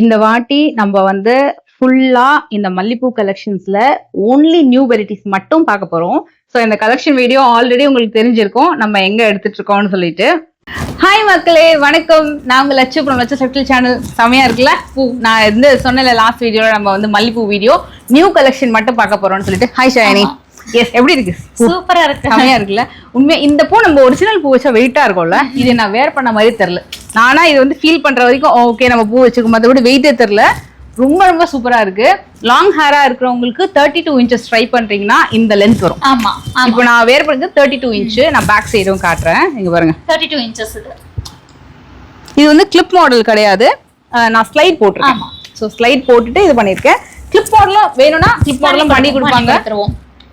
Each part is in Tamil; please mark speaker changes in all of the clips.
Speaker 1: இந்த வாட்டி நம்ம வந்து ஃபுல்லா இந்த மல்லிப்பூ கலெக்ஷன்ஸ்ல ஓன்லி நியூ வெரைட்டிஸ் மட்டும் பார்க்க போறோம். ஸோ இந்த கலெக்ஷன் வீடியோ ஆல்ரெடி உங்களுக்கு தெரிஞ்சிருக்கும் நம்ம எங்க எடுத்துட்டு இருக்கோம்னு சொல்லிட்டு. ஹாய் மக்களே, வணக்கம். நான் உங்க Latchu from Latchu circle channel. செமையா இருக்குல்ல பூ. நான் இருந்து சொன்ன லாஸ்ட் வீடியோல நம்ம வந்து மல்லிப்பூ வீடியோ நியூ கலெக்ஷன் மட்டும் பார்க்க போறோம்னு சொல்லிட்டு. ஹாய் ஷாயினி. எஸ், எப்படி இருக்கு?
Speaker 2: சூப்பரா இருக்கு.
Speaker 1: செமையா இருக்குல்ல. உண்மையா இந்த பூ நம்ம ஒரிஜினல் பூ வச்சா வெயிட்டா இருக்கும்ல. இது நான் வேர் பண்ண மாதிரி தெரியல. நானா இது வந்து ஃபீல் பண்ற வரைக்கும் ஓகே நம்ம பூ வச்சிருக்கோம், மற்றபடி வெயிட்டே தெரியல. ரொம்ப ரொம்ப சூப்பரா இருக்கு. லாங் ஹேரா இருக்கிறவங்களுக்கு 32 இன்ச்சஸ் ட்ரை பண்றீங்கன்னா இந்த லென்த் வரும்.
Speaker 2: ஆமா,
Speaker 1: இப்போ நான் வேர் பண்ணது 32 இன்ச். நான் பேக் சைடும் காட்டுறேன், இங்க பாருங்க.
Speaker 2: 32 இன்ச்சஸ்
Speaker 1: இது வந்து கிளிப் மாடல் கிடையாது, நான் ஸ்லைட் போட்டிருக்கேன். ஸோ ஸ்லைட் போட்டுட்டு இது பண்ணிருக்கேன். கிளிப் மாடலும் வேணும்னா கிளிப் மாடலும் பண்ணி கொடுப்பாங்க,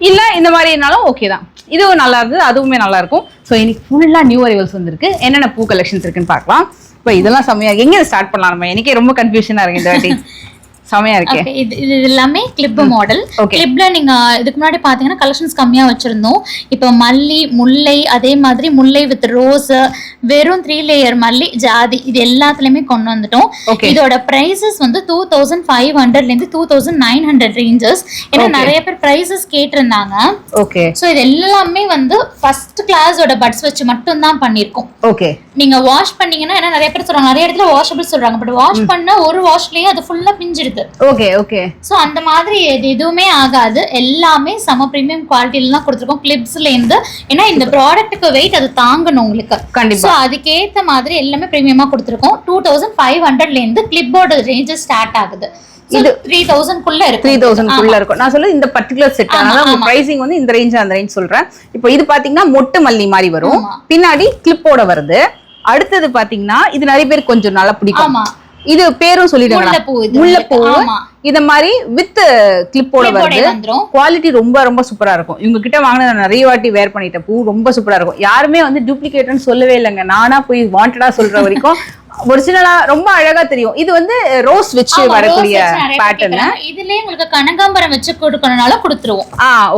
Speaker 1: இல்ல இந்த மாதிரினாலும் ஓகே தான். இதுவும் நல்லா இருந்தது, அதுவுமே நல்லா இருக்கும். ஸோ இன்னைக்கு ஃபுல்லா நியூ அரைவல்ஸ் வந்திருக்கு. என்னென்ன பூ கலெக்ஷன்ஸ் இருக்குன்னு பார்க்கலாம். இப்போ இதெல்லாம் செம்மையா எங்க ஸ்டார்ட் பண்ணலாம் நம்ம? எனக்கே ரொம்ப கன்ஃபியூஷனா இருக்கு இந்த வாட்டி. செமையா இருக்கு.
Speaker 2: இது எல்லாமே கிளிப் மாடல். கிளிப்ல நீங்க இதுக்கு முன்னாடி பாத்தீங்கன்னா கலெக்ஷன்ஸ் கம்மியா வச்சிருந்தோம். இப்போ மல்லி, முல்லை, அதே மாதிரி முல்லை வித் ரோஸ், வெறும் 3 லேயர் மல்லி, ஜாதி, இது எல்லாத்துலயுமே கொண்டு வந்துட்டோம். இதோட பிரைசஸ் வந்து 2500 இருந்து 2900 ரேஞ்சஸ். ஏன்னா நிறைய பேர் பிரைசஸ் கேட்டிருந்தாங்க.
Speaker 1: ஓகே.
Speaker 2: சோ இது எல்லாமே வந்து ஃபர்ஸ்ட் கிளாஸோட பட்ஸ் வச்சு மட்டும் தான் பண்ணிருக்கோம்.
Speaker 1: ஓகே.
Speaker 2: நீங்க வாஷ் பண்ணீங்கன்னா, ஏன்னா நிறைய பேர் சொல்றாங்க, நிறைய இடத்துல வாஷபிள் சொல்றாங்க, பட் வாஷ் பண்ண ஒரு வாஷ்லயே அது ஃபுல்லா பிஞ்சிடுது.
Speaker 1: Okay okay.
Speaker 2: சோ அந்த மாதிரி எதுவுமே ஆகாது. எல்லாமே சம பிரீமியம் குவாலிட்டில தான் கொடுத்துருக்கோம் கிளிப்ஸ்ல இருந்து. ஏன்னா இந்த ப்ராடக்ட்டுக்கு வெயிட் அது தாங்கணும் உங்களுக்கு கண்டிப்பா. சோ அதுக்கேத்த மாதிரி எல்லாமே பிரீமியமா கொடுத்துருக்கோம். 2500ல இருந்து கிளிப்போட ரேஞ்சஸ் ஸ்டார்ட் ஆகுது. இது 3000 குள்ள இருக்கு. 3000 குள்ள இருக்கும்.
Speaker 1: நான் சொல்ல இந்த பர்టిక్యులர் செட் அதனால உங்க பிரைசிங் வந்து இந்த ரேஞ்ச் அந்த ரேஞ்ச் சொல்றேன். இப்போ இது பாத்தீங்கன்னா மொட்டு மல்லி மாதிரி வரும், பின்னாடி கிளிப்போட வருது. அடுத்தது பாத்தீங்கன்னா இது நிறைய பேர் கொஞ்சம் நல்லா பிடிக்கும். இது பேரும் சொல்லிடுங்க, முல்லைப்பூ. இந்த மாதிரி வித் கிளிப்போட வருது. குவாலிட்டி ரொம்ப ரொம்ப சூப்பரா இருக்கும். இவங்க கிட்ட வாங்கின நிறைய வாட்டி வேர் பண்ணிட்ட பூ ரொம்ப சூப்பரா இருக்கும். யாருமே வந்து டூப்ளிகேட்னு சொல்லவே இல்லைங்க. நானா போய் வாண்டடா சொல்ற வரைக்கும் ஒரிஜினலா ரொம்ப அழகா தெரியும். இது வந்து ரோஸ் வச்சு வரக்கூடிய பேட்டர்ன்.
Speaker 2: இதுலயே உங்களுக்கு கனகாம்பரம் வச்சு கொடுக்கறனால கொடுத்துருவோம்.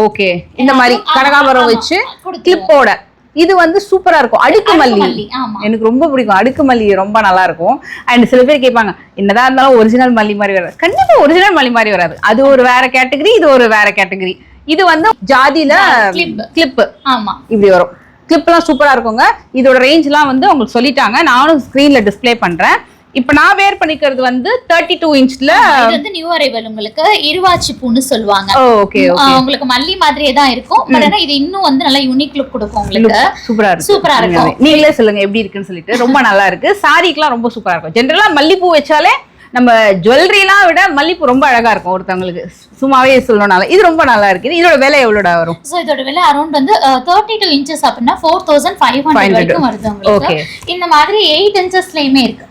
Speaker 1: ஓகே. இந்த மாதிரி கனகாம்பரம் வச்சு கிளிப்போட இது வந்து சூப்பரா இருக்கும். அடுக்கு மல்லி எனக்கு ரொம்ப பிடிக்கும். அடுக்கு மல்லி ரொம்ப நல்லா இருக்கும். அண்ட் சில பேர் கேட்பாங்க, என்னதான் இருந்தாலும் ஒரிஜினல் மல்லி மாதிரி வராது. கண்டிப்பா ஒரிஜினல் மல்லி மாதிரி வராது. அது ஒரு வேற கேட்டகரி, இது ஒரு வேற கேட்டகரி. இது வந்து ஜாதியில கிளிப் இப்படி வரும். கிளிப் எல்லாம் சூப்பரா இருக்குங்க. இதோட ரேஞ்ச் எல்லாம் வந்து உங்களுக்கு சொல்லிட்டாங்க, நானும் ஸ்கிரீன்ல டிஸ்பிளே பண்றேன். இப்ப நான் வேர் பண்ணிக்கிறது வந்து 32 இன்ச்ல.
Speaker 2: இது வந்து நியூ அரைவல், உங்களுக்கு இருவாச்சி பூன்னு சொல்லுவாங்க.
Speaker 1: ஓகே.
Speaker 2: உங்களுக்கு மல்லி மாதிரியே தான் இருக்கும், பட் ஆனா இது இன்னும் வந்து நல்லா யூனிக் லுக் கொடுக்கும் உங்களுக்கு.
Speaker 1: சூப்பரா இருக்கு.
Speaker 2: சூப்பரா இருக்கும்.
Speaker 1: நீங்களே சொல்லுங்க எப்படி இருக்குன்னு சொல்லிட்டு. ரொம்ப நல்லா இருக்கு. சாரிக்குலாம் ரொம்ப சூப்பரா இருக்கும். ஜெனரலா மல்லிப்பூ வச்சாலே நம்ம ஜுவல்லரிலாம் விட மல்லிப்பூ ரொம்ப அழகா இருக்கும் ஒருத்தவங்களுக்கு, சும்மாவே சொல்லணும்னால. இது ரொம்ப நல்லா இருக்கு. இதோட விலை எவ்வளோட வரும்?
Speaker 2: சோ இதோட விலை அரௌண்ட் வந்து 32 இன்ச்சஸ் அப்படின்னா 4500 வரைக்கும் வருது உங்களுக்கு. இந்த மாதிரி 8 இன்ச்சஸ்லயுமே இருக்கு.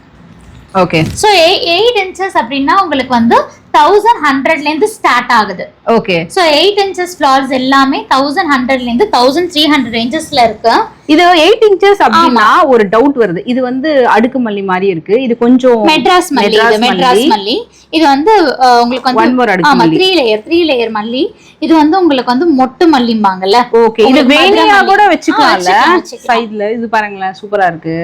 Speaker 1: ஓகே.
Speaker 2: சோ 8 இன்ச்சஸ் அப்படின்னா உங்களுக்கு வந்து 1100ல இருந்து ஸ்டார்ட் ஆகுது.
Speaker 1: ஓகே.
Speaker 2: சோ 8 இன்ச்சஸ் ஃப்ளவர்ஸ் எல்லாமே 1100ல இருந்து 1300 ரேஞ்சஸ்ல இருக்கு.
Speaker 1: இது 8 இன்ச்சஸ் அப்படின்னா ஒரு டவுட் வருது. இது வந்து அடுக்கு மல்லி மாதிரி இருக்கு, இது கொஞ்சம்
Speaker 2: மெட்ராஸ் மல்லி. இது வந்து உங்களுக்கு வந்து 3 லேயர் மல்லி. இது வந்து உங்களுக்கு வந்து மொட்டு மல்லிம்பாங்கல்ல.
Speaker 1: ஓகே. இது வேணியா கூட வச்சுக்கலாம்ல சைடுல. இது பாருங்களேன், சூப்பரா இருக்கு.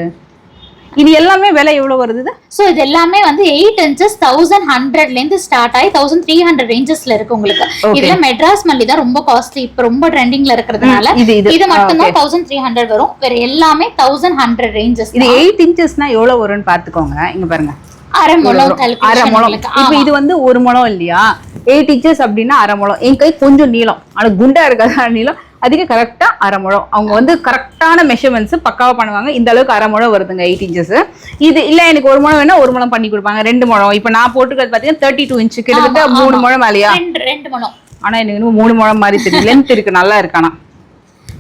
Speaker 1: இது எல்லாமே விலை எவ்வளவு வருது?
Speaker 2: சோ இது எல்லாமே வந்து 8 இன்ச்சஸ் 1100ல இருந்து ஸ்டார்ட் ஆகி 1300 ரேஞ்சஸ்ல இருக்கு உங்களுக்கு. இதுல மெட்ராஸ் மல்லி தான் ரொம்ப காஸ்ட்லி, இப்ப ரொம்ப ட்ரெண்டிங்ல இருக்கிறதுனால இது மட்டும் தான் 1300 வரும். வேற எல்லாமே 1100 ரேஞ்சஸ்.
Speaker 1: இது 8 இன்ச்சஸ்னா எவ்வளவு வரும்னு பாத்துக்கோங்க. இங்க பாருங்க,
Speaker 2: அரை முழம்.
Speaker 1: இப்ப இது வந்து 1 முழம் இல்லையா? 8 இன்ச்சஸ் அப்படின்னா அரை முழம். என் கை கொஞ்சம் நீளம், ஆனா குண்டா இருக்காத நீளம். அதுக்கு கரெக்டா அரை முழம். அவங்க வந்து கரெக்டான மெஷர்மெண்ட்ஸ் பக்காவா பண்ணுவாங்க. இந்த அளவுக்கு அரை முழம் வருதுங்க 8 இன்ச்சஸ். இது இல்ல எனக்கு 1 முழம் வேணா 1 முழம் பண்ணி கொடுப்பாங்க. 2 முழம். இப்ப நான் போட்டுக்கிறது பாத்தீங்கன்னா 32 இன்ச், கிட்டத்தட்ட 3 முழம் மேலையா?
Speaker 2: 2 முழம்.
Speaker 1: ஆனா எனக்கு இன்னும் 3 முழம் மாதிரி தெரியும். லென்த் இருக்கு, நல்லா இருக்கானா.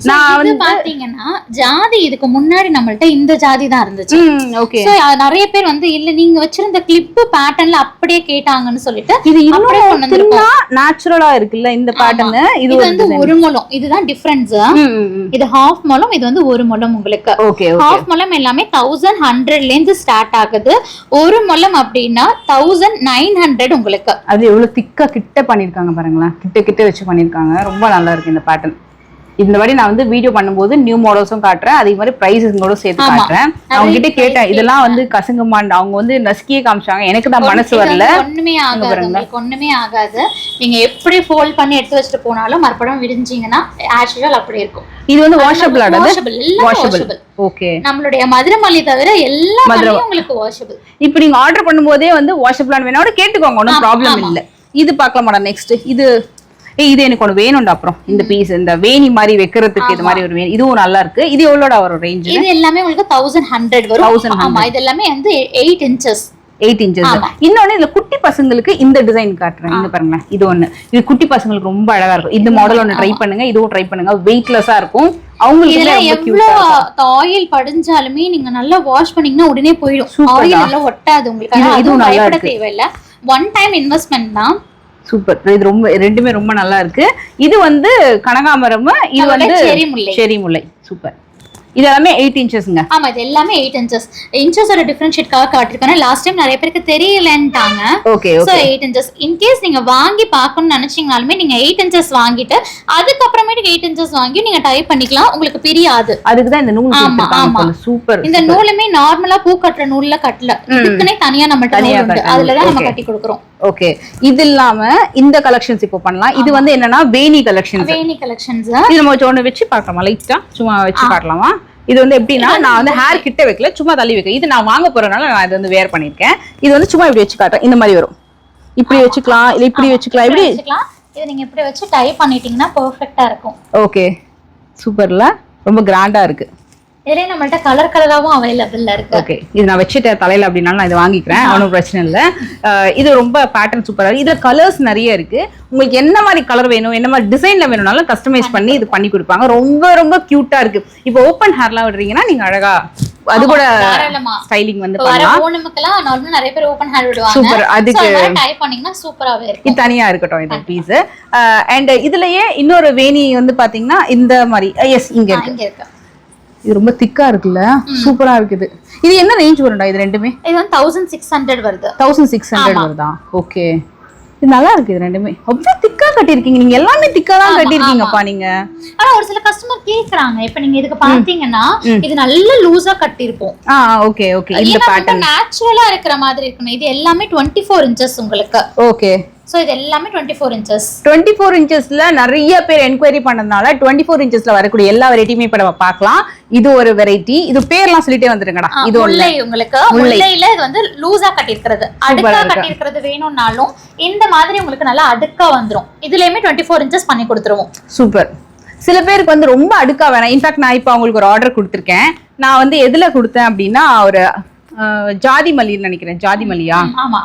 Speaker 2: நான் வந்து பாத்தீங்கன்னா ஜாதி இதுக்கு முன்னாடி நம்மள்ட்ட இந்த ஜாதி தான் இருந்துச்சு.
Speaker 1: ஓகே.
Speaker 2: சோ நிறைய பேர் வந்து இல்ல நீங்க வச்சிருந்த கிளிப் பேட்டர்ன்ல அப்படியே கேட்டாங்கன்னு சொல்லிட்டு
Speaker 1: இது இன்னும் நேச்சுரலா இருக்குல்ல இந்த பேட்டர்ன். இது
Speaker 2: வந்து 1 முழம். இதுதான் டிஃபரன்ஸ். இது ஹாஃப் முழம், இது வந்து 1 முழம் உங்களுக்கு. ஹாஃப் முழம் எல்லாமே 1100ல இருந்து ஸ்டார்ட் ஆகுது. 1 முழம் அப்படின்னா 1900 உங்களுக்கு.
Speaker 1: அது எவ்வளவு திக்கா கிட்ட பண்ணிருக்காங்க பாருங்களேன். கிட்ட கிட்ட வச்சு பண்ணிருக்காங்க. ரொம்ப நல்லா இருக்கு இந்த பேட்டர்ன். இந்த மாதிரி நான் வந்து வீடியோ பண்ணும்போது நியூ மாடல்ஸும் காட்டுறேன், அதே மாதிரி பிரைஸஸோட சேர்த்து காட்டுறேன். அவங்க கிட்ட கேட்டேன் இதெல்லாம் வந்து கசங்குமான், அவங்க வந்து நஸ்கியே காமிச்சாங்க, எனக்கு தான் மனசு வரல.
Speaker 2: ஒண்ணுமே ஆகாது உங்களுக்கு, ஒண்ணுமே ஆகாது. நீங்க எப்படி ஃபோல்ட் பண்ணி எடுத்து வச்சுட்டு போனாலும் மறுபடியும் விரிஞ்சீங்கன்னா ஆஸ் யூசுவல் அப்படி இருக்கும்.
Speaker 1: இது வந்து வாஷபிள் ஆனது,
Speaker 2: வாஷபிள்.
Speaker 1: ஓகே.
Speaker 2: நம்மளுடைய மதுரை மல்லி தவிர எல்லா மல்லியும் உங்களுக்கு வாஷபிள்.
Speaker 1: இப்போ நீங்க ஆர்டர் பண்ணும்போதே வந்து வாஷபிள் ஆன வேணா கேட்டுக்கோங்க, ஒன்றும் ப்ராப்ளம் இல்ல. இது பார்க்கலாமாடா நெக்ஸ்ட்? இது எனக்கு ஒன்று வேணும்டா. அப்புறம் இந்த பீஸ் இந்த வேணி மாதிரி வைக்கிறதுக்கு இது மாதிரி ஒரு வேணி, இதுவும் நல்லா இருக்கு. இது எவ்வளோடா வரும் ரேஞ்ச்? இது
Speaker 2: எல்லாமே உங்களுக்கு 1100 வரும். 1100. ஆமா, இது எல்லாமே வந்து 8 inches.
Speaker 1: 8 inches. இன்னொன்னு இதுல குட்டி பசங்களுக்கு இந்த டிசைன் காட்டுறேன், இங்க பாருங்க. இது ஒண்ணு, இது குட்டி பசங்களுக்கு ரொம்ப அழகா இருக்கும். இந்த மாடல் ஒன்னு ட்ரை பண்ணுங்க, இதுவும் ட்ரை பண்ணுங்க. வெயிட்லெஸ்ஸா இருக்கும். அவங்களுக்கு
Speaker 2: எவ்வளவு ஆயில் படிஞ்சாலுமே நீங்க நல்லா வாஷ் பண்ணீங்கன்னா உடனே போயிடும். ஆயில் எல்லாம் ஒட்டாது உங்களுக்கு. இதுவும் பயப்பட தேவையில்லை. ஒன் டைம் இன்வெஸ்ட்மெண்ட் தான்.
Speaker 1: சூப்பர். இது ரொம்ப ரெண்டுமே ரொம்ப நல்லா இருக்கு. இது வந்து கனகாமரம், இது வந்து செரி முல்லை. சூப்பர். இது எல்லாமே 8 inchesங்க.
Speaker 2: ஆமா, இது எல்லாமே 8 inches. இன்ச்சஸோட டிஃபரன்ஷியேட்காக காட்டிருக்கேன். லாஸ்ட் டைம் நிறைய பேருக்கு தெரியலன்ட்டாங்க.
Speaker 1: Okay.
Speaker 2: So 8 inches. In case நீங்க வாங்கி பார்க்கணும்னு நினைச்சீங்கனாலுமே நீங்க 8 inches வாங்கிட்டு அதுக்கு அப்புறமேட்டு 8 inches வாங்கி நீங்க டைப் பண்ணிக்கலாம், உங்களுக்கு பிரியாது.
Speaker 1: அதுக்கு தான் இந்த நூல் கொடுத்திருக்காங்க. சூப்பர்.
Speaker 2: இந்த நூலுமே நார்மலா பூ கட்டுற நூல்ல கட்டல, இதுக்குனே தனியா நம்ம தனியா உண்டு, அதுல தான் நம்ம கட்டி கொடுக்கிறோம்.
Speaker 1: ஓகே. இது இல்லாம இந்த கலெக்ஷன்ஸ் இப்போ பண்ணலாம். இது வந்து என்னன்னா வேணி கலெக்ஷன்ஸ்.
Speaker 2: வேணி கலெக்ஷன்ஸ்.
Speaker 1: இது நம்ம ஒன்னு வெச்சு பார்க்கலாமா? லைட்டா சும்மா வெச்சு காட்டலாமா? இது வந்து எப்படின்னா, நான் வந்து ஹேர் கிட்ட வைக்கல, சும்மா தள்ளி வைக்க. இது நான் வாங்க போறதுனால நான் இது வந்து வேர் பண்ணிருக்கேன். இது வந்து சும்மா இப்படி வச்சு காட்டுறேன். இந்த மாதிரி வரும். இப்படி வச்சுக்கலாம், இல்ல இப்படி வச்சுக்கலாம். இப்படி
Speaker 2: வச்சுக்கலாம். இது நீங்க இப்படி வச்சு டை பண்ணிட்டீங்கன்னா பெர்ஃபெக்ட்டா இருக்கும்.
Speaker 1: ஓகே. சூப்பர்ல, ரொம்ப கிராண்டா இருக்கு.
Speaker 2: இதே நம்மள்ட்ட கலர் கலராவும் அவைலபிள்ல இருக்கு.
Speaker 1: ஓகே. இது நான் வச்சிட்ட தலையில அப்படினால நான் இத வாங்கிக்கிறேன், ஒன்றும் பிரச்சனை இல்ல. இது ரொம்ப பேட்டர்ன் சூப்பரா இருக்கு. இதுல கலர்ஸ் நிறைய இருக்கு. உங்களுக்கு என்ன மாதிரி கலர் வேணும், என்ன மாதிரி டிசைன்ல வேணும்னாலும் கஸ்டமைஸ் பண்ணி இது பண்ணி கொடுப்பாங்க. ரொம்ப ரொம்ப கியூட்டா இருக்கு. இப்போ ஓப்பன் ஹேர்லாம் விடுறீங்கன்னா நீங்க அழகா அது கூட ஸ்டைலிங் வந்து பண்ணலாம்.
Speaker 2: ஓணமுக்குலாம் நார்மலா நிறைய பேர் ஓபன் ஹேர் விடுவாங்க.
Speaker 1: சூப்பர். அதுக்கு
Speaker 2: டைப் பண்ணீங்கன்னா சூப்பராவே இருக்கும்.
Speaker 1: இது தனியா இருக்கட்டும் இந்த பீஸ். அண்ட் இதுலயே இன்னொரு வேணி வந்து பாத்தீங்கன்னா இந்த மாதிரி. எஸ், இங்க இருக்கு. இது ரொம்ப திக்கா இருக்குல்ல, சூப்பரா இருக்குது. இது என்ன ரேஞ்ச் வரும்டா இது ரெண்டுமே?
Speaker 2: இது 1600 வருது.
Speaker 1: 1600 வருதா? ஓகே. இது நல்லா இருக்கு. இது ரெண்டுமே அவ்வளவு திக்கா கட்டிருக்கீங்க. நீங்க எல்லாமே திக்கா தான் கட்டிருக்கீங்கப்பா நீங்க.
Speaker 2: ஆனா ஒரு சில கஸ்டமர் கேக்குறாங்க, இப்ப நீங்க இதுக்கு பாத்தீங்கன்னா இது நல்ல லூசா கட்டிருப்போம்.
Speaker 1: Okay okay. இந்த பேட்டர்ன்
Speaker 2: நேச்சுரலா இருக்கிற மாதிரி இருக்கணும். இது எல்லாமே 24 inches உங்களுக்கு.
Speaker 1: ஓகே.
Speaker 2: சோ இது எல்லாமே 24 inches.
Speaker 1: 24 inchesல நிறைய பேர் என்கொயரி பண்ணதுனால 24 inchesல வரக்கூடிய எல்லா வெரைட்டியுமே இப்ப நம்ம பார்க்கலாம். இது ஒரு வெரைட்டி. இது பேர்லாம் சொல்லிட்டே வந்துருங்கடா. இது
Speaker 2: முல்லை. உங்களுக்கு முல்லையில இது வந்து லூசா கட்டி இருக்கிறது, அடுக்கா கட்டி இருக்கிறது வேணும்னாலும் இந்த மாதிரி உங்களுக்கு நல்லா அடுக்கா வந்துரும். இதுலயுமே 24 inches பண்ணி கொடுத்துருவோம்.
Speaker 1: சூப்பர். சில பேருக்கு வந்து ரொம்ப அடுக்கா வேணாம். இன்ஃபேக்ட் நான் இப்ப அவங்களுக்கு ஒரு ஆர்டர் கொடுத்துருக்கேன். நான் வந்து எதுல கொடுத்தேன் அப்படின்னா ஒரு ஜாதி மல்லின்னு நினைக்கிறேன். ஜாதி மல்லியா?
Speaker 2: ஆமா.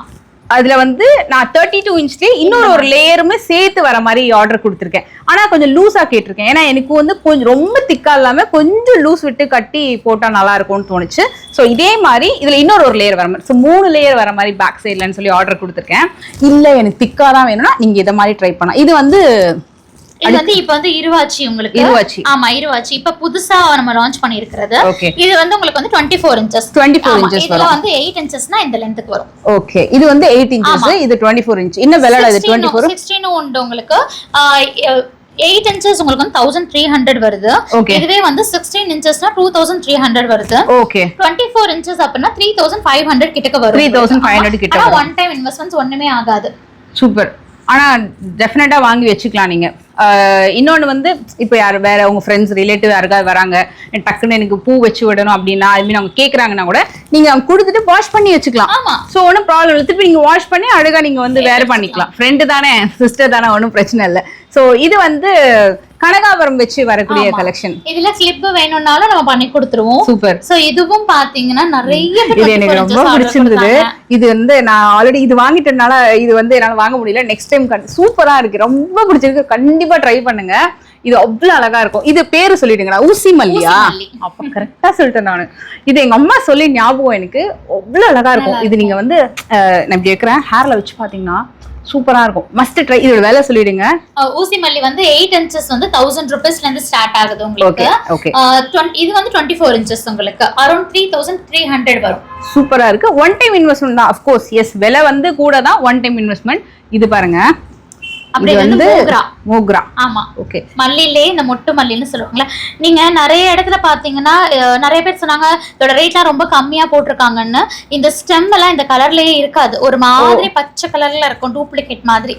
Speaker 1: அதுல வந்து நான் 32 inchல இன்னொரு ஒரு லேயருமே சேர்த்து வர மாதிரி ஆர்டர் கொடுத்துருக்கேன். ஆனா கொஞ்சம் லூஸா கேட்டிருக்கேன். ஏன்னா எனக்கு வந்து கொஞ்சம் ரொம்ப திக்கா இல்லாம கொஞ்சம் லூஸ் விட்டு கட்டி போட்டா நல்லா இருக்கும்னு தோணுச்சு. ஸோ இதே மாதிரி இதுல இன்னொரு ஒரு லேயர் வர மாதிரி, ஸோ 3 லேயர் வர மாதிரி பேக் சைட்லன்னு சொல்லி ஆர்டர் கொடுத்துருக்கேன். இல்ல எனக்கு திக்கா தான் வேணும்னா நீங்க இதை மாதிரி ட்ரை பண்ணலாம். இது வந்து
Speaker 2: இப்ப வந்து இருவாச்சி உங்களுக்கு.
Speaker 1: இருவாச்சி.
Speaker 2: ஆமா, இருவாச்சி இப்ப புதுசா நம்ம லான்ச் பண்ணி இருக்கிறது. இது வந்து உங்களுக்கு வந்து 24 inches.
Speaker 1: 24 inches
Speaker 2: இதுல வந்து 8 inchesனா இந்த லெந்த்க்கு வரும்.
Speaker 1: ஓகே. இது வந்து 8 inches, இது 24 inch. இன்னும் வெலடா இது 24.
Speaker 2: 16 உண்டு உங்களுக்கு. 8 inches உங்களுக்கு வந்து 1300 வருது. இதுவே வந்து 16 inchesனா 2300 வருது.
Speaker 1: ஓகே.
Speaker 2: 24 inches அப்படினா 3500 கிட்டக்க வரும்.
Speaker 1: 3500 கிட்ட.
Speaker 2: ஆனா ஒன் டைம் இன்வெஸ்ட்மென்ட்ஸ் ஒண்ணுமே ஆகாது.
Speaker 1: சூப்பர். ஆனா டெஃபினட்டா வாங்கி வச்சுக்கலாம் நீங்க. இன்னொன்னு வந்து இப்போ யார் வேற உங்க ஃப்ரெண்ட்ஸ் ரிலேட்டிவ் யாருக்காவது வராங்க, டக்குன்னு எனக்கு பூ வச்சு விடணும் அப்படின்னா அதுமாதிரி அவங்க கேட்குறாங்கன்னா கூட நீங்க அவங்க கொடுத்துட்டு வாஷ் பண்ணி வச்சுக்கலாம். ஸோ ஒன்றும் ப்ராப்ளம் இல்லை. திருப்பி நீங்க வாஷ் பண்ணி அழகா நீங்க வந்து வேற பண்ணிக்கலாம். ஃப்ரெண்டு தானே, சிஸ்டர் தானே, ஒன்றும் பிரச்சனை இல்லை. ஸோ இது வந்து கனகாபுரம் வச்சு வரக்கூடிய கலெக்ஷன்.
Speaker 2: இதுல கிளிப் வேணும்னாலும் நம்ம பண்ணி கொடுத்துருவோம்.
Speaker 1: சூப்பர்.
Speaker 2: சோ இதுவும் பாத்தீங்கன்னா நிறைய
Speaker 1: இது எனக்கு ரொம்ப பிடிச்சிருந்தது. இது வந்து நான் ஆல்ரெடி இது வாங்கிட்டனால இது வந்து என்னால வாங்க முடியல. நெக்ஸ்ட் டைம் சூப்பரா இருக்கு, ரொம்ப பிடிச்சிருக்கு. கண்டிப்பா ட்ரை பண்ணுங்க. இது அவ்வளவு அழகா இருக்கும். இது பேரு சொல்லிடுங்களா? ஊசி மல்லியா? அப்ப கரெக்டா சொல்லிட்டேன் நானு. இது எங்க அம்மா சொல்லி ஞாபகம் எனக்கு. அவ்வளவு அழகா இருக்கும். இது நீங்க வந்து நான் இப்படி வைக்கிறேன், ஹேர்ல வச்சு பாத்தீங்கன்னா சூப்பரா இருக்கும். Must try. இதோட விலை சொல்லிடுங்க.
Speaker 2: ஊசி மல்லி வந்து 8 inches வந்து 1000 rupeesல இருந்து ஸ்டார்ட் ஆகுது உங்களுக்கு. இது வந்து 24 inches உங்களுக்கு அரௌண்ட் 3300 வரும்.
Speaker 1: சூப்பரா இருக்கு. ஒன் டைம் இன்வெஸ்ட்மென்ட் தான். ஆஃப் கோர்ஸ் எஸ், விலை வந்து கூட தான், ஒன் டைம் இன்வெஸ்ட்மென்ட். இது பாருங்க.
Speaker 2: அப்படியே வந்து
Speaker 1: மோக்ரா.
Speaker 2: ஆமா,
Speaker 1: ஓகே.
Speaker 2: மல்லிலே இந்த மொட்டு மல்லின்னு சொல்லுவாங்கல்ல. நீங்க நிறைய இடத்துல பாத்தீங்கன்னா நிறைய பேர் சொன்னாங்க இதோட ரேட்லாம் ரொம்ப கம்மியா போட்டிருக்காங்கன்னு. இந்த ஸ்டெம் எல்லாம் இந்த கலர்லயே இருக்காது, ஒரு மாதிரி பச்சை கலர்ல இருக்கும், டூப்ளிகேட் மாதிரி.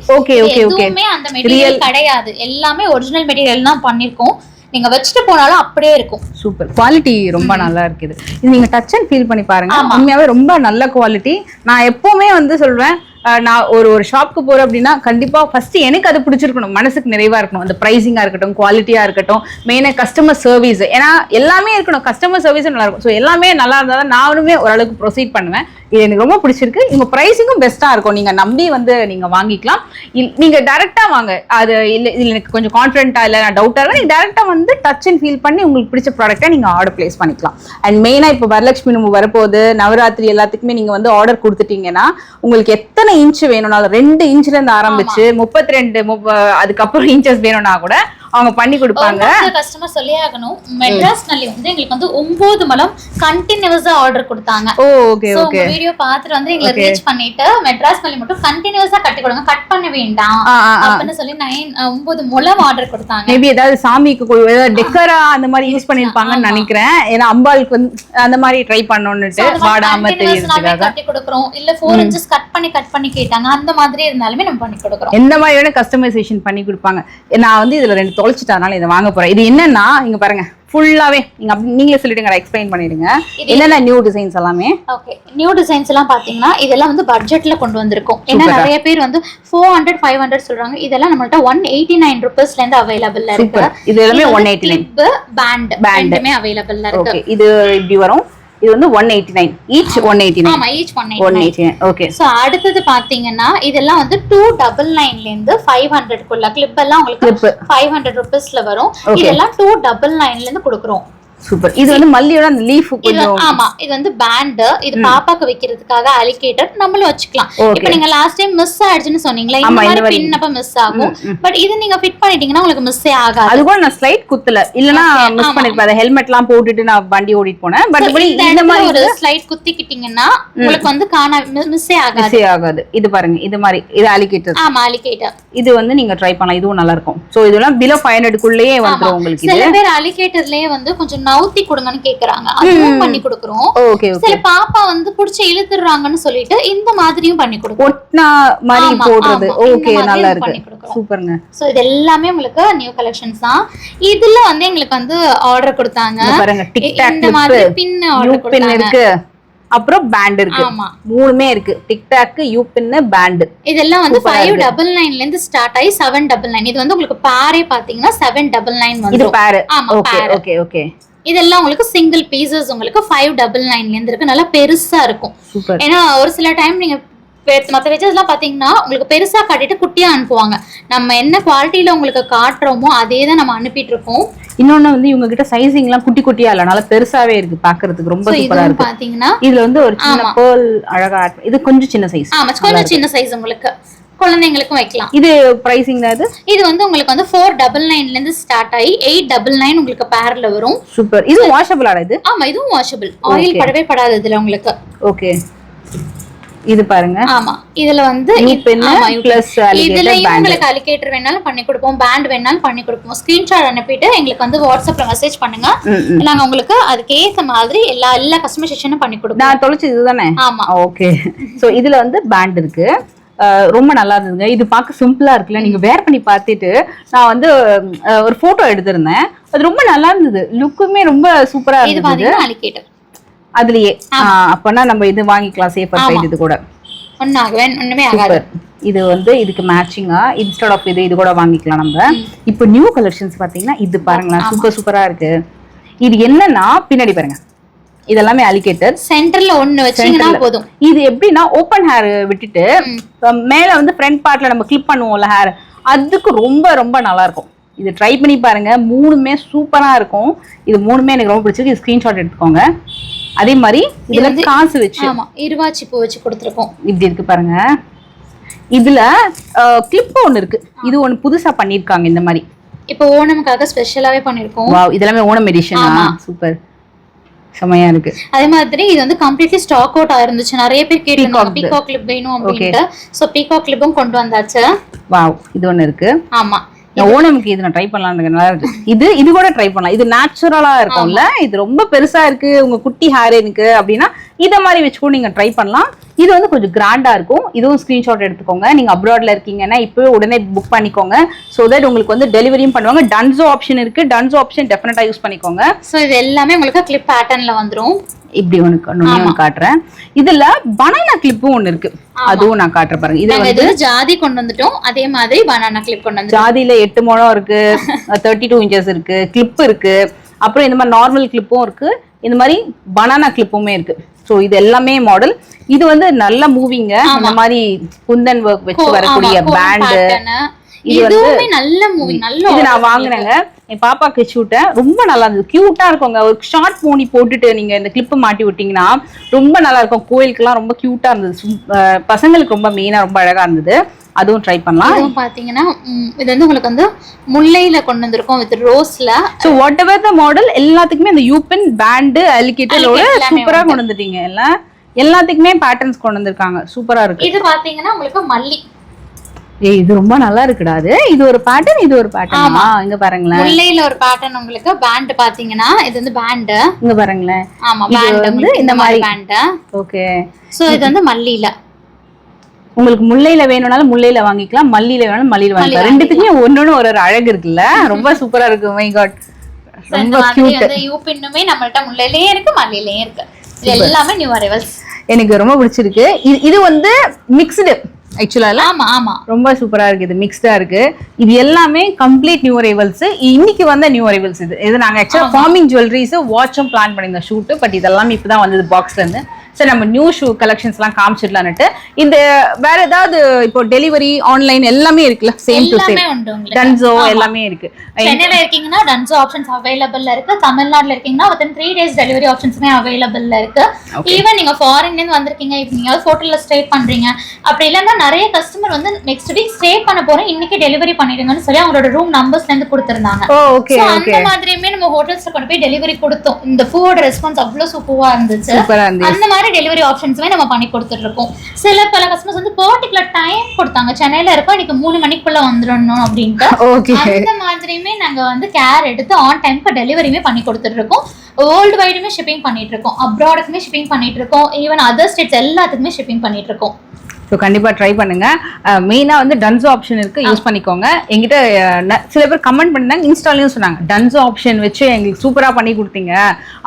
Speaker 2: எதுவுமே அந்த மெட்டீரியல் கிடையாது, எல்லாமே ஒரிஜினல் மெட்டீரியல் தான் பண்ணிருக்கோம். நீங்க வச்சுட்டு போனாலும் அப்படியே இருக்கும்.
Speaker 1: சூப்பர் குவாலிட்டி, ரொம்ப நல்லா இருக்குது. இது நீங்க டச் அண்ட் ஃபீல் பண்ணி பாருங்க, உண்மையாவே ரொம்ப நல்ல குவாலிட்டி. நான் எப்பவுமே வந்து சொல்வேன், நான் ஒரு ஷாப்க்கு போறேன் அப்படின்னா கண்டிப்பா ஃபர்ஸ்ட் எனக்கு அது பிடிச்சிருக்கணும், மனசுக்கு நிறைவா இருக்கணும். அந்த பிரைசிங்கா இருக்கட்டும், குவாலிட்டியா இருக்கட்டும், மெயினா கஸ்டமர் சர்வீஸ், ஏன்னா எல்லாமே இருக்கணும். கஸ்டமர் சர்வீஸும் நல்லா இருக்கும். ஸோ எல்லாமே நல்லா இருந்தால் தான் நானுமே ஓரளவுக்கு ப்ரொசீட் பண்ணுவேன். இது எனக்கு ரொம்ப பிடிச்சிருக்கு. இவங்க ப்ரைஸிங்கும் பெஸ்ட்டாக இருக்கும். நீங்கள் நம்பி வந்து நீங்கள் வாங்கிக்கலாம். நீங்கள் டேரெக்டாக வாங்க. அது இல்லை இதில் எனக்கு கொஞ்சம் கான்ஃபிடென்ட்டாக இல்லை, நான் டவுட்டாக இருக்கேன், நீங்கள் டேரெக்டாக வந்து டச் அண்ட் ஃபீல் பண்ணி உங்களுக்கு பிடிச்ச ப்ராடக்ட்டை நீங்கள் ஆர்டர் பிளேஸ் பண்ணிக்கலாம். அண்ட் மெயினாக இப்போ வரலட்சுமி நம்ம வரப்போகுது, நவராத்திரி எல்லாத்துக்குமே நீங்கள் வந்து ஆர்டர் கொடுத்துட்டீங்கன்னா உங்களுக்கு எத்தனை இன்ச் வேணும்னாலும் 2 இன்ச்லேருந்து ஆரம்பிச்சு 32 அதுக்கப்புறம் இன்ச்சஸ் வேணும்னா கூட அவங்க பண்ணி கொடுப்பாங்க.
Speaker 2: கஸ்டமர் சொல்லியே ஆகணும், மெட்ராஸ் நல்லி வந்து எங்களுக்கு வந்து 9 மலம் கண்டினியூஸா ஆர்டர் கொடுத்தாங்க.
Speaker 1: Okay okay.
Speaker 2: வீடியோ பார்த்துட்டு வந்து எங்களை ரீச் பண்ணிட்டு மெட்ராஸ் நல்லி மட்டும் கண்டினியூஸா கட்டி கொடுங்க, கட் பண்ண வேண்டாம் அப்படின்னு சொல்லி 9 முழம் ஆர்டர் கொடுத்தாங்க.
Speaker 1: மேபி ஏதாவது சாமிக்கு ஏதாவது டெக்கரா அந்த மாதிரி யூஸ் பண்ணிருப்பாங்கன்னு நினைக்கிறேன். ஏன்னா அம்பாளுக்கு வந்து அந்த மாதிரி ட்ரை பண்ணணும்னுட்டு வாடாம தெரியுதுக்காக
Speaker 2: கட்டி கொடுக்குறோம். இல்ல 4 இன்ச்சஸ் கட் பண்ணி கேட்டாங்க, அந்த மாதிரி இருந்தாலுமே நம்ம பண்ணி கொடுக்குறோம்.
Speaker 1: எந்த மாதிரி வேணும் கஸ்டமைசேஷன் பண்ணி கொடுப்பாங்க. நான் வந்து இதுல 2 தொலைச்சிட்டனால இதை வாங்க போறேன். இது என்னன்னா இங்க பாருங்க, ஃபுல்லாவே நீங்களே சொல்லிடுங்க, எக்ஸ்பிளைன் பண்ணிடுங்க என்னென்ன நியூ டிசைன்ஸ் எல்லாமே.
Speaker 2: ஓகே, நியூ டிசைன்ஸ் எல்லாம் பாத்தீங்கன்னா இதெல்லாம் வந்து பட்ஜெட்ல கொண்டு வந்திருக்கோம். ஏன்னா நிறைய பேர் வந்து 400 500 சொல்றாங்க. இதெல்லாம் நம்மள்ட்ட 189 ரூபீஸ்ல இருந்து அவைலபிள்ல இருக்கு.
Speaker 1: இது எல்லாமே 189.
Speaker 2: பேண்டுமே அவைலபிள்ல இருக்கு.
Speaker 1: ஓகே, இது இப்படி வரும். இது வந்து 189 ஈச் 189.
Speaker 2: ஆமா, ஈச் 189.
Speaker 1: ஓகே.
Speaker 2: சோ அடுத்து பாத்தீங்கன்னா இதெல்லாம் வந்து 299 ல இருந்து 500 குள்ள கிளிப் எல்லாம் உங்களுக்கு 500 ரூபீஸ்ல வரும். இதெல்லாம் 299 ல இருந்து கொடுக்குறோம்.
Speaker 1: சூப்பர். இது வந்து மல்லியோட அந்த லீஃப் கொஞ்சம்.
Speaker 2: ஆமா, இது வந்து பேண்ட், இது பாப்பாக்கு வைக்கிறதுக்காக அலிகேட்டர் நம்மளும் வச்சுக்கலாம். இப்போ நீங்க லாஸ்ட் டைம் மிஸ் ஆயிடுச்சுன்னு சொன்னீங்களா, இந்த மாதிரி பின்னப்ப மிஸ் ஆகும். பட் இது நீங்க ஃபிட் பண்ணிட்டீங்கன்னா உங்களுக்கு மிஸ்ஸே ஆகாது.
Speaker 1: அது கூட நான் ஸ்லைட் குத்தல, இல்லனா மிஸ் பண்ணிருப்பேன். ஹெல்மெட்லாம் போட்டுட்டு நான் வண்டி ஓடிட்டு போனேன். பட்
Speaker 2: இந்த மாதிரி ஒரு ஸ்லைட் குத்திக்கிட்டீங்கன்னா உங்களுக்கு வந்து மிஸ்ஸே ஆகாது.
Speaker 1: இது பாருங்க, இது மாதிரி இது அலிகேட்டர்.
Speaker 2: ஆமா, அலிகேட்டர்.
Speaker 1: இது வந்து நீங்க ட்ரை பண்ணலாம், இதுவும் நல்லா இருக்கும். சோ இதெல்லாம் பிலோ 500 குள்ளேயே வந்துரும் உங்களுக்கு.
Speaker 2: சில பேர் அலிகேட்டர்லயே வந்து கொஞ்சம் நவுத்தி கொடுங்கன்னு கேக்குறாங்க, அதுவும் பண்ணி கொடுக்குறோம். சில பாப்பா வந்து புடிச்சு இழுத்துறாங்கன்னு சொல்லிட்டு இந்த மாதிரியும் பண்ணி கொடுக்குறோம்.
Speaker 1: ஒட்னா மாதிரி போடுறது. ஓகே, நல்லா இருக்கு, சூப்பர்ங்க.
Speaker 2: சோ இது எல்லாமே உங்களுக்கு நியூ கலெக்ஷன்ஸ் தான். இதுல வந்து எங்களுக்கு வந்து ஆர்டர் கொடுத்தாங்க.
Speaker 1: பாருங்க, டிக் டாக்
Speaker 2: இந்த மாதிரி பின் ஆர்டர் கொடுத்தாங்க.
Speaker 1: இருக்கு, அப்புறம் பேண்ட் இருக்கு, மூணுமே இருக்கு. டிக் டாக், யூ பின், பேண்ட்.
Speaker 2: இதெல்லாம் வந்து 599 ல இருந்து ஸ்டார்ட் ஆகி 799. இது வந்து உங்களுக்கு பேரே பாத்தீங்கன்னா 799 வந்து
Speaker 1: இது பேர். Okay okay okay.
Speaker 2: இதெல்லாம் உங்களுக்கு சிங்கிள் பீசஸ் உங்களுக்கு 599 ல இருந்து இருக்கு. நல்லா பெருசா இருக்கும். ஏன்னா ஒரு சில டைம் நீங்க மற்ற வெஜஸ்லாம் பாத்தீங்கன்னா உங்களுக்கு பெருசா காட்டிட்டு குட்டியா அனுப்புவாங்க. நம்ம என்ன குவாலிட்டியில உங்களுக்கு காட்டுறோமோ அதே தான் நம்ம அனுப்பிட்டு இருக்கோம்.
Speaker 1: இன்னொன்னு வந்து இவங்க கிட்ட சைசிங் எல்லாம் குட்டி குட்டியா இல்ல, நல்லா பெருசாவே இருக்கு, பாக்குறதுக்கு ரொம்ப சூப்பரா இருக்கு.
Speaker 2: பாத்தீங்கன்னா
Speaker 1: இதுல வந்து ஒரு சின்ன பேர்ல் அழகா, இது கொஞ்சம் சின்ன சைஸ்.
Speaker 2: ஆமா, கொஞ்சம் சின்ன சைஸ் உங்களுக்கு குழந்தைங்களுக்கும் வைக்கலாம்.
Speaker 1: இது பிரைசிங் தான். இது
Speaker 2: வந்து உங்களுக்கு வந்து 499 ல இருந்து ஸ்டார்ட் ஆகி 899 உங்களுக்கு பேர்ல வரும்.
Speaker 1: சூப்பர். இது வாஷபிள் ஆடா? இது
Speaker 2: ஆமா, இதுவும் வாஷபிள். ஆயில் படவே படாது இதுல உங்களுக்கு.
Speaker 1: ஓகே, இது பாருங்க.
Speaker 2: ஆமா, இதுல வந்து இதுலயும் உங்களுக்கு அலிகேட்டர் வேணாலும் பண்ணி கொடுப்போம், பேண்ட் வேணாலும் பண்ணி கொடுப்போம். ஸ்கிரீன்ஷாட் அனுப்பிட்டு எங்களுக்கு வந்து வாட்ஸ்அப்ல மெசேஜ் பண்ணுங்க, நாங்க உங்களுக்கு அதுக்கு ஏத்த மாதிரி எல்லா கஸ்டமைசேஷனும் பண்ணி கொடுப்போம். நான்
Speaker 1: தொலைச்சு இதுதானே?
Speaker 2: ஆமா,
Speaker 1: ஓகே. சோ இதுல வந்து பேண்ட் இருக்கு, ரொம்ப நல்லா இருந்ததுங்க. இது பார்க்க சிம்பிளா இருக்குல்ல, நீங்க வேர் பண்ணி பார்த்துட்டு நான் வந்து ஒரு போட்டோ எடுத்திருந்தேன், அது ரொம்ப நல்லா இருந்தது, லுக்குமே ரொம்ப சூப்பரா இருந்தது.
Speaker 2: அலிகேட்டர்
Speaker 1: அதுலயே அப்பனா நம்ம இது வாங்கிக்கலாம், சேஃபர் சைடு. இது கூட
Speaker 2: ஒண்ணுமே ஆகாது.
Speaker 1: இது வந்து இதுக்கு மேட்சிங்கா இன்ஸ்டெட் ஆஃப் இது கூட வாங்கிக்கலாம் நம்ம. இப்போ நியூ கலெக்ஷன்ஸ் பாத்தீங்கன்னா இது பாருங்களேன், சூப்பரா இருக்கு. இது என்னன்னா பின்னாடி பாருங்க, இதெல்லாமே அலிகேட்டர்.
Speaker 2: சென்டர்ல ஒன்னு வச்சீங்கன்னா போதும்.
Speaker 1: இது எப்படின்னா ஓபன் ஹேர் விட்டுட்டு மேல வந்து ஃப்ரண்ட் பார்ட்ல நம்ம கிளிப் பண்ணுவோம்ல ஹேர், அதுக்கு ரொம்ப ரொம்ப நல்லா இருக்கும். இது ட்ரை பண்ணி பாருங்க, மூணுமே சூப்பரா இருக்கும். இது மூணுமே எனக்கு ரொம்ப பிடிச்சிருக்கு. இது ஸ்கிரீன்ஷாட் எடுத்துக்கோங்க. அதே மாதிரி இதுல காசு வச்சு,
Speaker 2: ஆமா, இருவாச்சி பூ வச்சு கொடுத்துருக்கோம்.
Speaker 1: இப்படி இருக்கு பாருங்க. இதுல கிளிப் ஒன்னு இருக்கு, இது ஒன்னு புதுசா பண்ணிருக்காங்க இந்த மாதிரி.
Speaker 2: இப்போ ஓணமுக்காக ஸ்பெஷலாவே பண்ணிருக்கோம்.
Speaker 1: வாவ், இதெல்லாம் ஓணம் எடிஷன். சூப்பர். செமையா இருக்கு.
Speaker 2: அதே மாதிரி இது வந்து கம்ப்ளீட்லி ஸ்டாக் அவுட் ஆயிருந்துச்சு. நிறைய பேர் கேட்டாங்க பீகாக் கிளிப் வேணும் அப்படின்ட்டு. சோ பீகாக் கிளிப்பும் கொண்டு வந்தாச்சு.
Speaker 1: வாவ், இது ஒண்ணு இருக்கு.
Speaker 2: ஆமா,
Speaker 1: ஓணமுக்கு இது நான் ட்ரை பண்ணலாம்னு நல்லா இருக்கு. இது கூட ட்ரை பண்ணலாம். இது நேச்சுரலா இருக்கும்ல, இது ரொம்ப பெருசா இருக்கு உங்க குட்டி ஹேருக்கு அப்படின்னா இத மாதிரி வச்சு கூட நீங்க ட்ரை பண்ணலாம். இது வந்து கொஞ்சம் கிராண்டா இருக்கும். இதுவும் ஸ்கிரீன்ஷாட் எடுத்துக்கோங்க. நீங்க அப்ராட்ல இருக்கீங்கன்னா இப்போ உடனே புக் பண்ணிக்கோங்க. சோ தட் உங்களுக்கு வந்து டெலிவரியும் பண்ணுவாங்க. டன்சோ ஆப்ஷன் இருக்கு. டன்சோ ஆப்ஷன் டெஃபினட்டா யூஸ் பண்ணிக்கோங்க.
Speaker 2: சோ இது எல்லாமே உங்களுக்கு கிளிப் பேட்டர்ன்ல வந்துரும்.
Speaker 1: இப்படி ஒண்ணு காட்டுறேன். இதுல பனானா கிளிப்பும் ஒண்ணு இருக்கு, அதுவும் நான் காட்டுறேன் பாருங்க. இது வந்து
Speaker 2: ஜாதி கொண்டு வந்துட்டோம். அதே மாதிரி பனானா கிளிப் கொண்டு வந்து
Speaker 1: ஜாதியில 8 முழம் இருக்கு, 32 இன்ச்சஸ் இருக்கு, கிளிப் இருக்கு, அப்புறம் இந்த மாதிரி நார்மல் கிளிப்பும் இருக்கு, இந்த மாதிரி பனானா கிளிப்புமே இருக்கு. சோ இது எல்லாமே மாடல். இது வந்து நல்ல மூவிங்க. இந்த மாதிரி குந்தன் ஒர்க் வச்சு வரக்கூடிய பேண்ட்.
Speaker 2: இதுவுமே நல்ல மூவி. நல்ல
Speaker 1: இது நான் வாங்குனேங்க, என் பாப்பாக்கு வச்சுட்டேன். ரொம்ப நல்லா இருந்தது, கியூட்டா இருக்குங்க. ஒரு ஷார்ட் போனி போட்டுட்டு நீங்க இந்த கிளிப்பு மாட்டி விட்டீங்கன்னா ரொம்ப நல்லா இருக்கும். கோயிலுக்குலாம் ரொம்ப கியூட்டா இருந்தது. பசங்களுக்கு ரொம்ப மெயினா ரொம்ப அழகா இருந்தது. அதுவும் ட்ரை பண்ணலாம்.
Speaker 2: பாத்தீங்கன்னா இது வந்து உங்களுக்கு வந்து முல்லையில கொண்டு வந்திருக்கோம் வித் ரோஸ்ல.
Speaker 1: So whatever the model எல்லாத்துக்குமே இந்த யூபின் பேண்ட் அலிகேட்டரோட சூப்பரா கொண்டு வந்துட்டீங்க. எல்லாத்துக்குமே பேட்டர்ன்ஸ் கொண்டு வந்திருக்காங்க. சூப்பரா இருக்கு.
Speaker 2: இது பாத்தீங்கன்னா உங்களுக்கு மல்லி.
Speaker 1: இது ரொம்ப நல்லா இருக்குடா. இது ஒரு பேட்டர்ன், இது ஒரு பேட்டர்ன். இங்க பாருங்களேன்,
Speaker 2: முல்லையில ஒரு பேட்டர்ன் உங்களுக்கு. பேண்ட் பாத்தீங்கன்னா இது வந்து பேண்ட்.
Speaker 1: இங்க பாருங்களேன்.
Speaker 2: ஆமா, பேண்ட் வந்து இந்த மாதிரி பேண்ட்.
Speaker 1: ஓகே.
Speaker 2: சோ இது வந்து மல்லியில.
Speaker 1: உங்களுக்கு முல்லையில வேணும்னாலும் முல்லையில வாங்கிக்கலாம், மல்லியில வேணும்னாலும் மல்லியில வாங்கிக்கலாம். ரெண்டுத்துக்குமே ஒன்னொன்னு ஒரு அழகு இருக்குல்ல, ரொம்ப சூப்பரா இருக்கு. மை காட், ரொம்ப கியூட்.
Speaker 2: இந்த யூபின்னுமே நம்மள்ட்ட முல்லையிலயே இருக்கு, மல்லியிலயே இருக்கு. இது எல்லாமே நியூ அரைவல்ஸ்.
Speaker 1: எனக்கு ரொம்ப பிடிச்சிருக்கு. இது வந்து மிக்ஸ்டு ஆக்சுவலா.
Speaker 2: ஆமா ஆமா,
Speaker 1: ரொம்ப சூப்பரா இருக்கு. இது மிக்ஸ்டா இருக்கு. இது எல்லாமே கம்ப்ளீட் நியூ அரைவல்ஸ். இன்னைக்கு வந்த நியூ அரைவல்ஸ். இது நாங்க ஆக்சுவலா ஃபார்மிங் ஜுவல்லரிஸ் வாட்சும் பிளான் பண்ணியிருந்தோம் ஷூட். பட் இதெல்லாம் இப்பதான் வந்தது பாக்ஸ்ல இருந்து. சரி, நம்ம நியூ ஷூ கலெக்ஷன்ஸ் எல்லாம் காமிச்சிடலான்னுட்டு. இந்த வேற ஏதாவது இப்போ டெலிவரி ஆன்லைன் எல்லாமே இருக்குல்ல, சேம் டு சேம் டன்சோ எல்லாமே இருக்கு.
Speaker 2: சென்னையில இருக்கீங்கன்னா டன்சோ ஆப்ஷன்ஸ் அவைலபிள்ல இருக்கு. தமிழ்நாட்டுல இருக்கீங்கன்னா within 3 days டெலிவரி ஆப்ஷன்ஸ்மே அவைலபிள்ல இருக்கு. ஈவன் நீங்க ஃபாரின்ல இருந்து வந்திருக்கீங்க, இப்போ நீங்க ஹோட்டல்ல ஸ்டே பண்றீங்க, அப்படி இல்லன்னா நிறைய கஸ்டமர் வந்து நெக்ஸ்ட் வீக் ஸ்டே பண்ண போறோம், இன்னைக்கு டெலிவரி பண்ணிடுங்கன்னு சொல்லி அவங்களோட ரூம் நம்பர்ஸ்ல இருந்து கொடுத்திருந்தாங்க. அந்த மாதிரியுமே நம்ம ஹோட்டல்ஸ்ல கொண்டு போய் டெலிவரி கொடுத்தோம். இந்த ஃபுட் ரெஸ்பான்ஸ் அவ்வளவு சூப்பரா இருந்துச்சு. அந்த மாதிரி டெலிவரி ஆப்ஷன்ஸ்மே நம்ம பண்ணி கொடுத்துட்டு இருக்கோம். பல கஸ்டமர்ஸ் வந்து பர்టిక్యులர் டைம் கொடுத்தாங்க, சென்னையில இருக்கோம் இன்னைக்கு 3 மணிக்குள்ள வந்துடணும் அப்படின்ட்டு. அந்த மாதிரியுமே நாங்க வந்து கேர் எடுத்து ஆன் டைம்க்கு டெலிவரியுமே பண்ணி கொடுத்துட்டு இருக்கோம். வேர்ல்டு வைடுமே ஷிப்பிங் பண்ணிட்டு இருக்கோம், அப்ராடுக்குமே ஷிப்பிங் பண்ணிட்டு இருக்கோம், ஈவன் அதர் ஸ்டேட்ஸ் எல்லாத்துக்குமே ஷிப்பிங் பண்ணிட்டு இருக்கோம்.
Speaker 1: ஸோ கண்டிப்பாக ட்ரை பண்ணுங்க. மெயினாக வந்து டன்சோ ஆப்ஷன் இருக்கு, யூஸ் பண்ணிக்கோங்க. எங்கிட்ட சில பேர் கமெண்ட் பண்ணிருந்தாங்க, இன்ஸ்டாலையும் சொன்னாங்க டன்சோ ஆப்ஷன் வச்சு எங்களுக்கு சூப்பராக பண்ணி கொடுத்தீங்க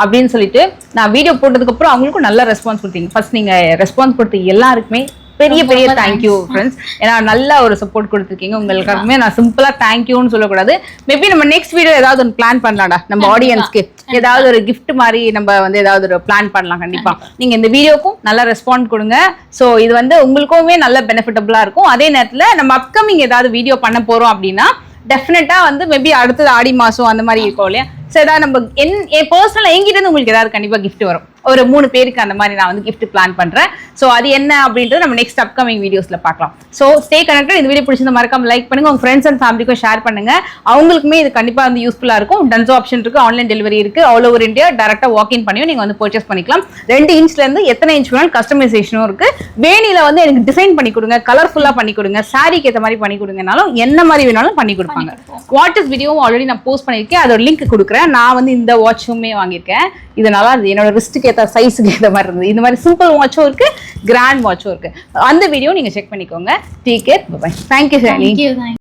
Speaker 1: அப்படின்னு சொல்லிட்டு. நான் வீடியோ போட்டதுக்கப்புறம் அவங்களுக்கும் நல்ல ரெஸ்பான்ஸ் கொடுத்தீங்க. ஃபர்ஸ்ட் நீங்கள் ரெஸ்பான்ஸ் கொடுத்த எல்லாருக்குமே பெரிய பெரிய தேங்க்யூ ஃப்ரெண்ட்ஸ். ஏன்னா நல்ல ஒரு சப்போர்ட் கொடுத்துருக்கீங்க. உங்களுக்காகவே நான் சிம்பிளா தேங்க்யூன்னு சொல்லக்கூடாது. மேபி நம்ம நெக்ஸ்ட் வீடியோ ஏதாவது ஒன்று பிளான் பண்ணலாம்டா, நம்ம ஆடியன்ஸ்க்கு ஏதாவது ஒரு கிஃப்ட் மாதிரி நம்ம வந்து ஏதாவது ஒரு பிளான் பண்ணலாம். கண்டிப்பா நீங்க இந்த வீடியோக்கும் நல்ல ரெஸ்பாண்ட் கொடுங்க. ஸோ இது வந்து உங்களுக்குமே நல்ல பெனிஃபிட்டபிளா இருக்கும். அதே நேரத்தில் நம்ம அப்கமிங் ஏதாவது வீடியோ பண்ண போறோம் அப்படின்னா டெஃபினட்டா வந்து மேபி அடுத்தது ஆடி மாசம் அந்த மாதிரி இருக்கும் இல்லையா. ஸோ ஏதாவது நம்ம என் பர்சனலாக என்கிட்ட இருந்து உங்களுக்கு ஏதாவது கண்டிப்பாக கிஃப்ட் வரும். ஒரு 3 பேருக்கு அந்த மாதிரி நான் வந்து கிஃப்ட் பிளான் பண்றேன். ஸோ அது என்ன அப்படின்றது நம்ம நெக்ஸ்ட் அப்கமிங் வீடியோஸ்ல பார்க்கலாம். So stay connected. இந்த வீடியோ பிடிச்சிருந்தா மறக்காம லைக் பண்ணுங்க, உங்க ஃப்ரெண்ட்ஸ் அண்ட் ஃபேமிலிக்கும் ஷேர் பண்ணுங்க. அவங்களுக்குமே இது கண்டிப்பா வந்து யூஸ்ஃபுல்லா இருக்கும். டன்சோ ஆப்ஷன் இருக்கு, ஆன்லைன் டெலிவரி இருக்கு, ஆல் ஓவர் இந்தியா டேரக்டா வாக்கின் பண்ணியும் நீங்க வந்து பர்ச்சேஸ் பண்ணிக்கலாம். 2 இன்ச்ல இருந்து எத்தனை இன்ச் வேணாலும் கஸ்டமைசேஷனும் இருக்கு. வேணில வந்து எனக்கு டிசைன் பண்ணி கொடுங்க, கலர்ஃபுல்லா பண்ணி கொடுங்க, சாரிக்கு ஏற்ற மாதிரி பண்ணி கொடுங்கனாலும் என்ன மாதிரி வேணாலும் பண்ணி கொடுப்பாங்க. வாட்ஸ் வீடியோவும் ஆல்ரெடி நான் போஸ்ட் பண்ணியிருக்கேன், அதோட லிங்க் கொடுக்குறேன். நான் வந்து இந்த வாட்சுமே வாங்கியிருக்கேன். இது நல்லா இருந்தது, என்னோட ரிஸ்ட்டுக்கு ஏற்ற சைஸுக்கு ஏற்ற மாதிரி இருந்தது. இந்த மாதிரி சிம்பிள் வாட்சும் இருக்கு, கிராண்ட் வாட்சும் இருக்கு. அந்த வீடியோ நீங்க செக் பண்ணிக்கோங்க. Take care, bye bye. Thank you sir.